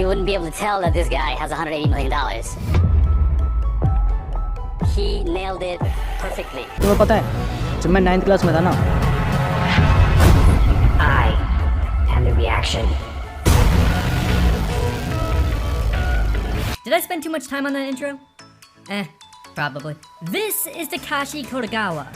wouldn't be able to tell that this guy has $180 million. He nailed it perfectly. तुम्हें पता है जब मैं 9th क्लास में था ना, I am the reaction. Did I spend too much time on that intro? Probably. This is Takashi Kotegawa.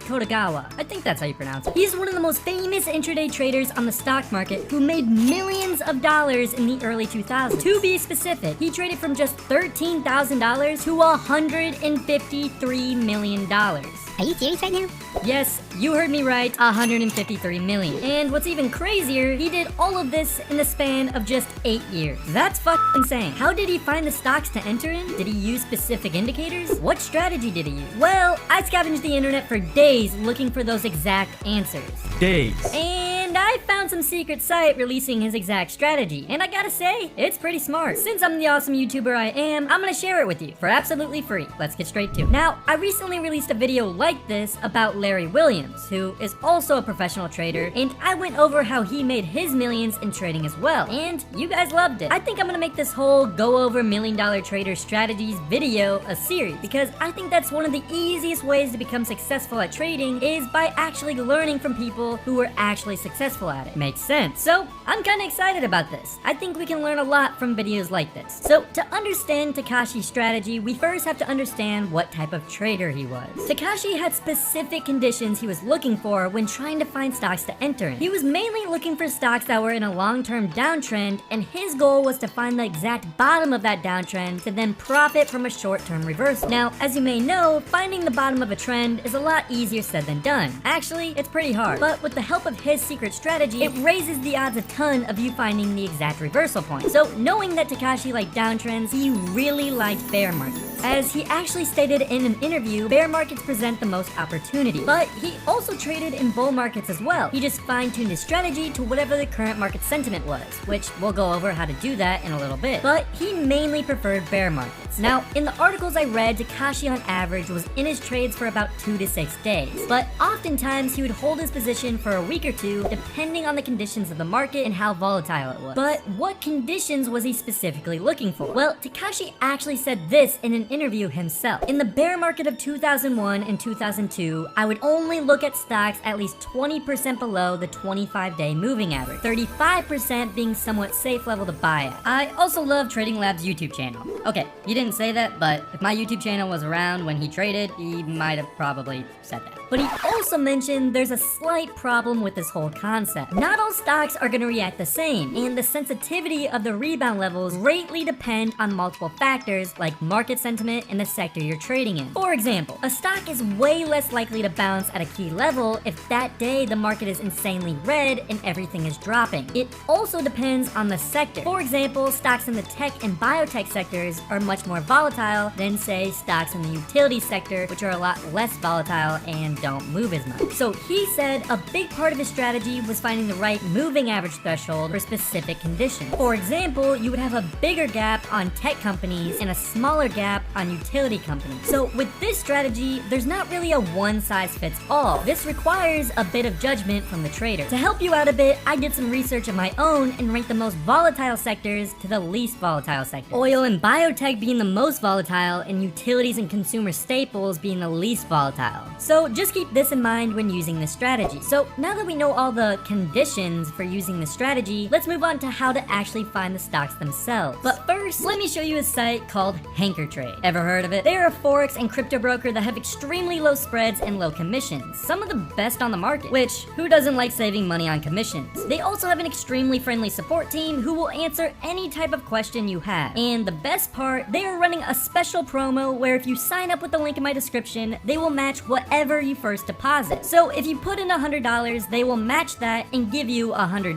Kotegawa. I think that's how you pronounce it. He's one of the most famous intraday traders on the stock market who made millions of dollars in the early 2000s. To be specific, he traded from just $13,000 to $153 million. Are you serious right now? Yes, you heard me right, 153 million. And what's even crazier, he did all of this in the span of just 8 years. That's fucking insane. How did he find the stocks to enter in? Did he use specific indicators? What strategy did he use? Well, I scavenged the internet for days looking for those exact answers. And I found some secret site releasing his exact strategy. And I gotta say, it's pretty smart. Since I'm the awesome YouTuber I am, I'm gonna share it with you for absolutely free. Let's get straight to it. Now, I recently released a video like this about Larry Williams, who is also a professional trader, and I went over how he made his millions in trading as well. And you guys loved it. I think I'm gonna make this whole go over $1 million trader strategies video a series, because I think that's one of the easiest ways to become successful at trading is by actually learning from people who are actually successful at it. Makes sense. So I'm kind of excited about this. I think we can learn a lot from videos like this. So to understand Takashi's strategy, we first have to understand what type of trader he was. Takashi had specific conditions he was looking for when trying to find stocks to enter in. He was mainly looking for stocks that were in a long-term downtrend, and his goal was to find the exact bottom of that downtrend to then profit from a short-term reversal. Now, as you may know, finding the bottom of a trend is a lot easier said than done. Actually, it's pretty hard. But with the help of his secret strategy, it raises the odds a ton of you finding the exact reversal point. So knowing that Takashi liked downtrends, he really liked bear markets. As he actually stated in an interview, bear markets present the most opportunity. But he also traded in bull markets as well. He just fine-tuned his strategy to whatever the current market sentiment was, which we'll go over how to do that in a little bit. But he mainly preferred bear markets. Now, in the articles I read, Takashi on average was in his trades for about 2 to 6 days. But oftentimes he would hold his position for a week or two, depending on the conditions of the market and how volatile it was. But what conditions was he specifically looking for? Well, Takashi actually said this in an interview himself. In the bear market of 2001 and 2002, I would only look at stocks at least 20% below the 25-day moving average, 35% being somewhat safe level to buy at. I also love Trading Lab's YouTube channel. Okay, he didn't say that, but if my YouTube channel was around when he traded, he might have probably said that. But he also mentioned there's a slight problem with this whole concept. Not all stocks are going to react the same, and the sensitivity of the rebound levels greatly depend on multiple factors like market sentiment and the sector you're trading in. For example, a stock is way less likely to bounce at a key level if that day the market is insanely red and everything is dropping. It also depends on the sector. For example, stocks in the tech and biotech sectors are much more volatile than, say, stocks in the utility sector, which are a lot less volatile and don't move as much. So he said a big part of his strategy was finding the right moving average threshold for specific conditions. For example, you would have a bigger gap on tech companies and a smaller gap on utility companies. So with this strategy, there's not really a one-size-fits-all. This requires a bit of judgment from the trader. To help you out a bit, I did some research of my own and ranked the most volatile sectors to the least volatile sectors. Oil and biotech being the most volatile, and utilities and consumer staples being the least volatile. So just keep this in mind when using this strategy. So now that we know all the conditions for using this strategy, let's move on to how to actually find the stocks themselves. But first, let me show you a site called HankoTrade. Ever heard of it? They're a Forex and crypto broker that have extremely low spreads and low commissions. Some of the best on the market, which who doesn't like saving money on commissions? They also have an extremely friendly support team who will answer any type of question you have. And the best part, they are running a special promo where if you sign up with the link in my description, they will match whatever you first deposit. So if you put in $100, they will match that and give you $100.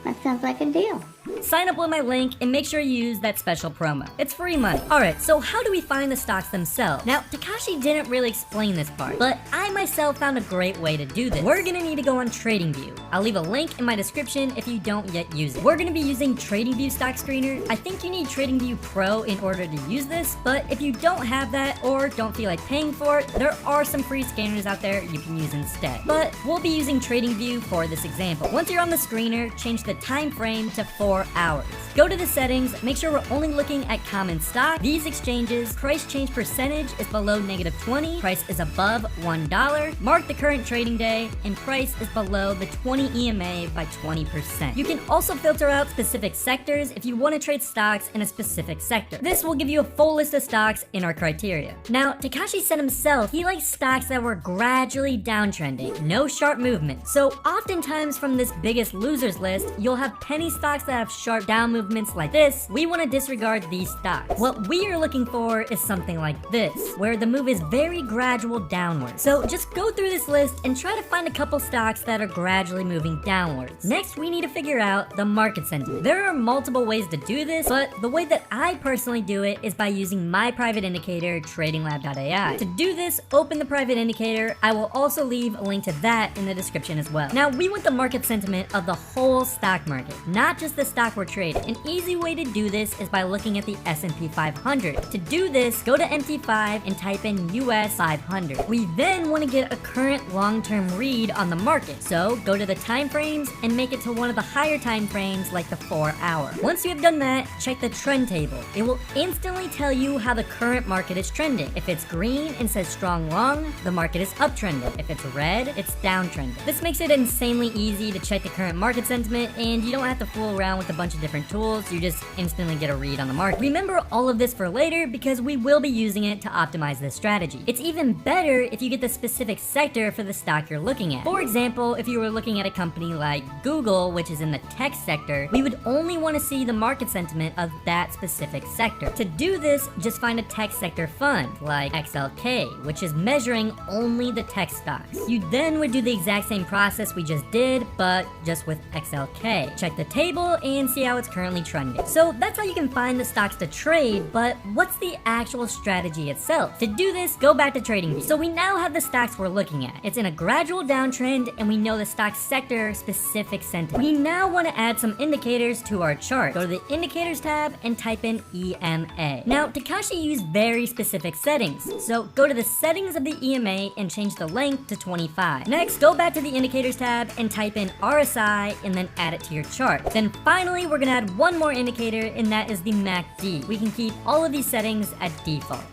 That sounds like a deal. Sign up with my link and make sure you use that special promo. It's free money. Alright, so how do we find the stocks themselves? Now, Takashi didn't really explain this part, but I myself found a great way to do this. We're gonna need to go on TradingView. I'll leave a link in my description if you don't yet use it. We're gonna be using TradingView Stock Screener. I think you need TradingView Pro in order to use this, but if you don't have that or don't feel like paying for it, there are some free scanners out there you can use instead. But we'll be using TradingView for this example. Once you're on the screener, change the time frame to 4 hours. Go to the settings, make sure we're only looking at common stock. These exchanges, price change percentage is below -20, price is above $1, mark the current trading day, and price is below the 20 EMA by 20%. You can also filter out specific sectors if you want to trade stocks in a specific sector. This will give you a full list of stocks in our criteria. Now, Takashi said himself he likes stocks that were gradually downtrending, no sharp movement. So oftentimes from this biggest losers list, you'll have penny stocks that have sharp down movements like this. We want to disregard these stocks. What we are looking for is something like this, where the move is very gradual downward. So just go through this list and try to find a couple stocks that are gradually moving downwards. Next, we need to figure out the market sentiment. There are multiple ways to do this, but the way that I personally do it is by using my private indicator, tradinglab.ai. To do this, open the private indicator. I will also leave a link to that in the description as well. Now, we want the market sentiment of the whole stock market, not just the stock we're trading. An easy way to do this is by looking at the S&P 500. To do this, go to MT5 and type in US 500. We then want to get a current long-term read on the market. So go to the time frames and make it to one of the higher time frames like the 4 hour. Once you have done that, check the trend table. It will instantly tell you how the current market is trending. If it's green and says strong long, the market is uptrending. If it's red, it's downtrending. This makes it insanely easy to check the current market sentiment, and you don't have to fool around with a bunch of different tools. You just instantly get a read on the market. Remember all of this for later because we will be using it to optimize this strategy. It's even better if you get the specific sector for the stock you're looking at. For example, if you were looking at a company like Google, which is in the tech sector, we would only want to see the market sentiment of that specific sector. To do this, just find a tech sector fund like XLK, which is measuring only the tech stocks. You then would do the exact same process we just did, but just with XLK. Check the table and see how it's currently trending. So that's how you can find the stocks to trade, but what's the actual strategy itself? To do this, go back to TradingView. So we now have the stocks we're looking at. It's in a gradual downtrend, and we know the stock sector specific sentiment. We now want to add some indicators to our chart. Go to the Indicators tab and type in EMA. Now, Takashi used very specific settings, so go to the settings of the EMA and change the length to 25. Next, go back to the Indicators tab and type in RSI and then add it to your chart. Then finally, we're gonna add one more indicator, and that is the MACD. We can keep all of these settings at default.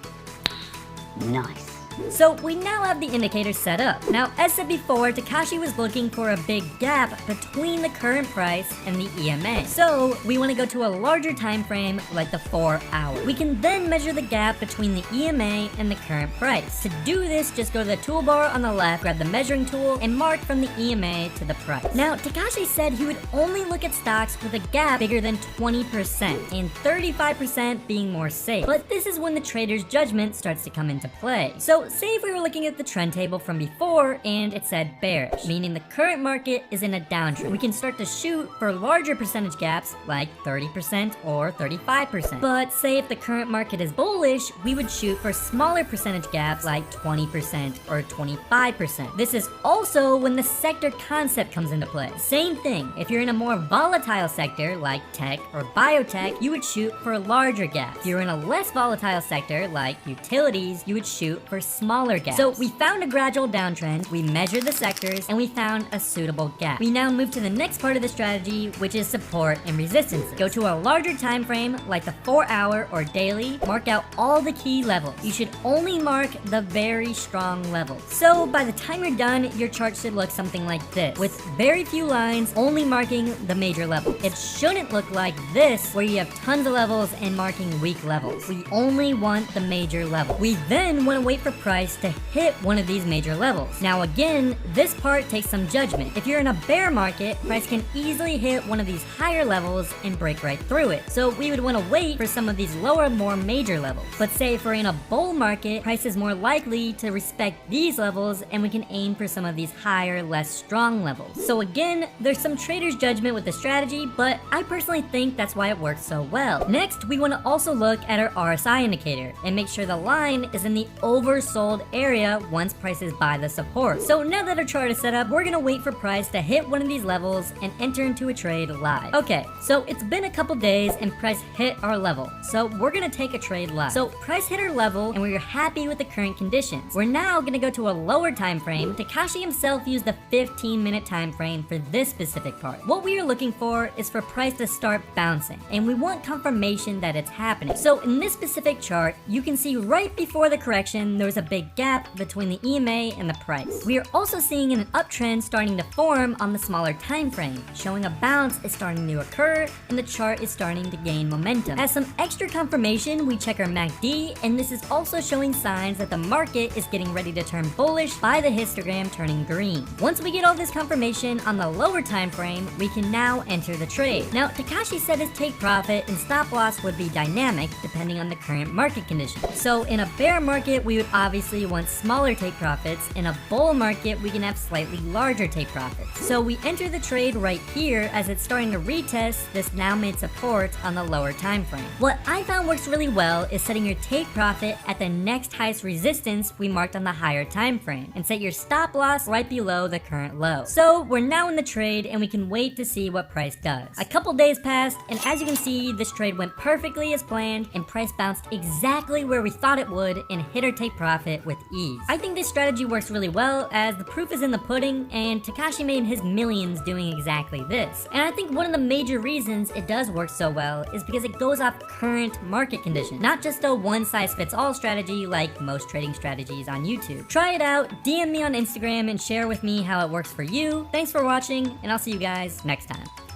Nice. So we now have the indicators set up. Now, as said before, Takashi was looking for a big gap between the current price and the EMA. So we want to go to a larger time frame like the 4 hour. We can then measure the gap between the EMA and the current price. To do this, just go to the toolbar on the left, grab the measuring tool, and mark from the EMA to the price. Now, Takashi said he would only look at stocks with a gap bigger than 20% and 35% being more safe. But this is when the trader's judgment starts to come into play. So say if we were looking at the trend table from before and it said bearish, meaning the current market is in a downtrend. We can start to shoot for larger percentage gaps like 30% or 35%. But say if the current market is bullish, we would shoot for smaller percentage gaps like 20% or 25%. This is also when the sector concept comes into play. Same thing, if you're in a more volatile sector like tech or biotech, you would shoot for larger gaps. If you're in a less volatile sector like utilities, you would shoot for smaller gaps. So we found a gradual downtrend, we measured the sectors, and we found a suitable gap. We now move to the next part of the strategy, which is support and resistance. Go to a larger time frame like the 4 hour or daily, mark out all the key levels. You should only mark the very strong levels. So by the time you're done, your chart should look something like this, with very few lines only marking the major levels. It shouldn't look like this, where you have tons of levels and marking weak levels. We only want the major level. We then want to wait for price to hit one of these major levels. Now again, this part takes some judgment. If you're in a bear market, price can easily hit one of these higher levels and break right through it. So we would want to wait for some of these lower, more major levels. But say if we're in a bull market, price is more likely to respect these levels and we can aim for some of these higher, less strong levels. So again, there's some trader's judgment with the strategy, but I personally think that's why it works so well. Next, we want to also look at our RSI indicator and make sure the line is in the oversold area once prices by the support. So now that our chart is set up, we're gonna wait for price to hit one of these levels and enter into a trade live. Okay, so it's been a couple days and price hit our level. So we're gonna take a trade live. So price hit our level and we're happy with the current conditions. We're now gonna go to a lower time frame. Takashi himself used the 15-minute time frame for this specific part. What we are looking for is for price to start bouncing, and we want confirmation that it's happening. So in this specific chart, you can see right before the correction, there was a big gap between the EMA and the price. We are also seeing an uptrend starting to form on the smaller time frame, showing a bounce is starting to occur and the chart is starting to gain momentum. As some extra confirmation, we check our MACD, and this is also showing signs that the market is getting ready to turn bullish by the histogram turning green. Once we get all this confirmation on the lower time frame, we can now enter the trade. Now, Takashi said his take profit and stop loss would be dynamic depending on the current market conditions. So in a bear market, we would obviously want smaller take profits. In a bull market, we can have slightly larger take profits. So we enter the trade right here as it's starting to retest this now made support on the lower time frame. What I found works really well is setting your take profit at the next highest resistance we marked on the higher time frame and set your stop loss right below the current low. So we're now in the trade and we can wait to see what price does. A couple days passed, and as you can see, this trade went perfectly as planned and price bounced exactly where we thought it would and hit our take profit with ease. I think this strategy works really well as the proof is in the pudding, and Takashi made his millions doing exactly this. And I think one of the major reasons it does work so well is because it goes off current market conditions, not just a one-size-fits-all strategy like most trading strategies on YouTube. Try it out, DM me on Instagram, and share with me how it works for you. Thanks for watching, and I'll see you guys next time.